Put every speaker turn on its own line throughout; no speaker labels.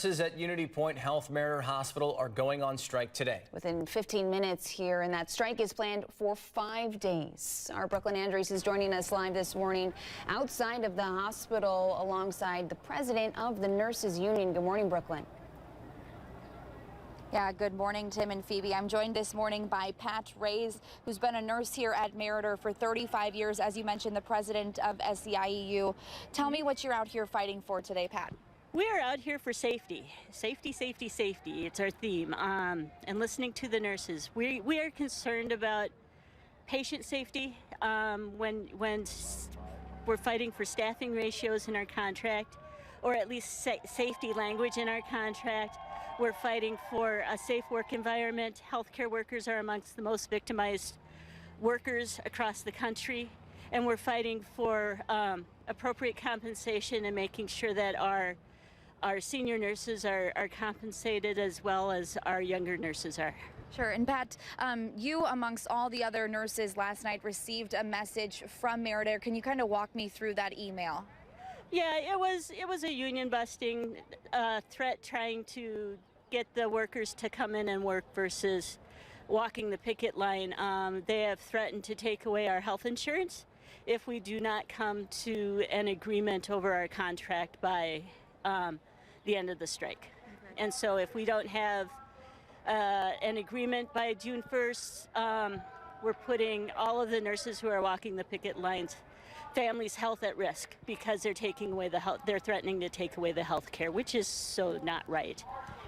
Nurses at Unity Point Health Meriter Hospital are going on strike today.
Within 15 minutes here, and that strike is planned for 5 days. Our Brooklyn Andrews is joining us live this morning outside of the hospital alongside the president of the Nurses Union. Good morning, Brooklyn.
Yeah, good morning, Tim and Phoebe. I'm joined this morning by Pat Reyes, who's been a nurse here at Meriter for 35 years, as you mentioned, the president of SEIEU. Tell me what you're out here fighting for today, Pat.
We are out here for safety. Safety, safety, safety. It's our theme. And listening to the nurses. We are concerned about patient safety when we're fighting for staffing ratios in our contract, or at least safety language in our contract. We're fighting for a safe work environment. Healthcare workers are amongst the most victimized workers across the country. And we're fighting for appropriate compensation and making sure that our senior nurses are compensated as well as our younger nurses are.
Sure. And Pat, you amongst all the other nurses last night received a message from Meriter. Can you kind of walk me through that email?
Yeah, it was a union busting threat, trying to get the workers to come in and work versus walking the picket line. They have threatened to take away our health insurance if we do not come to an agreement over our contract by the end of the strike. Okay. And so if we don't have an agreement by June 1st, we're putting all of the nurses who are walking the picket lines, families' health at risk, because they're taking away they're threatening to take away the health care, which is so not right.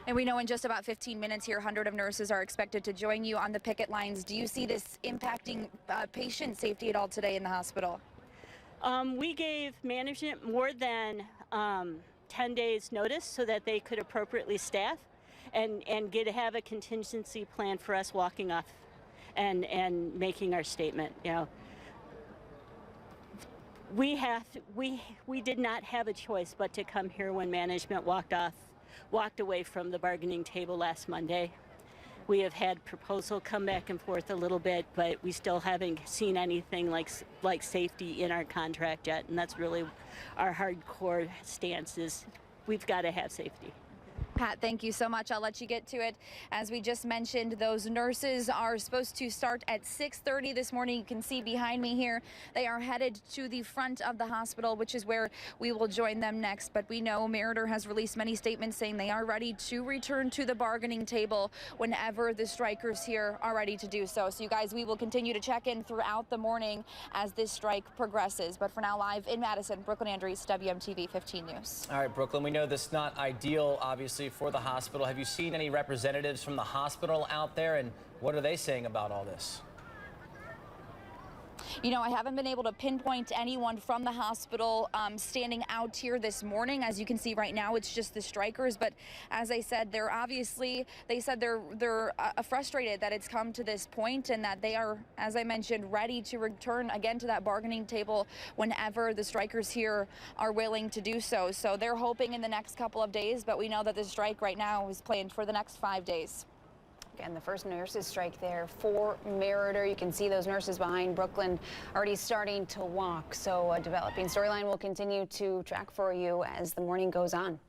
And we know in just about 15 minutes here, 100 of nurses are expected to join you on the picket lines. Do you see this impacting patient safety at all today in the hospital?
We gave management more than 10 days notice so that they could appropriately staff and have a contingency plan for us walking off and making our statement. You know, we did not have a choice but to come here when management walked away from the bargaining table last Monday. We have had proposal come back and forth a little bit, but we still haven't seen anything like safety in our contract yet, and that's really our hardcore stance is we've got to have safety.
Pat, thank you so much. I'll let you get to it. As we just mentioned, those nurses are supposed to start at 6:30 this morning. You can see behind me here, they are headed to the front of the hospital, which is where we will join them next. But we know Meriter has released many statements saying they are ready to return to the bargaining table whenever the strikers here are ready to do so. So you guys, we will continue to check in throughout the morning as this strike progresses. But for now, live in Madison, Brooklyn Andrews, WMTV 15 News.
All right, Brooklyn, we know this is not ideal, obviously, for the hospital. Have you seen any representatives from the hospital out there, and what are they saying about all this?
You know, I haven't been able to pinpoint anyone from the hospital standing out here this morning. As you can see right now, it's just the strikers. But as I said, they said they're frustrated that it's come to this point, and that they are, as I mentioned, ready to return again to that bargaining table whenever the strikers here are willing to do so. So they're hoping in the next couple of days, but we know that the strike right now is planned for the next 5 days.
Again, the first nurses strike there for Meriter. You can see those nurses behind Brooklyn already starting to walk. So a developing storyline will continue to track for you as the morning goes on.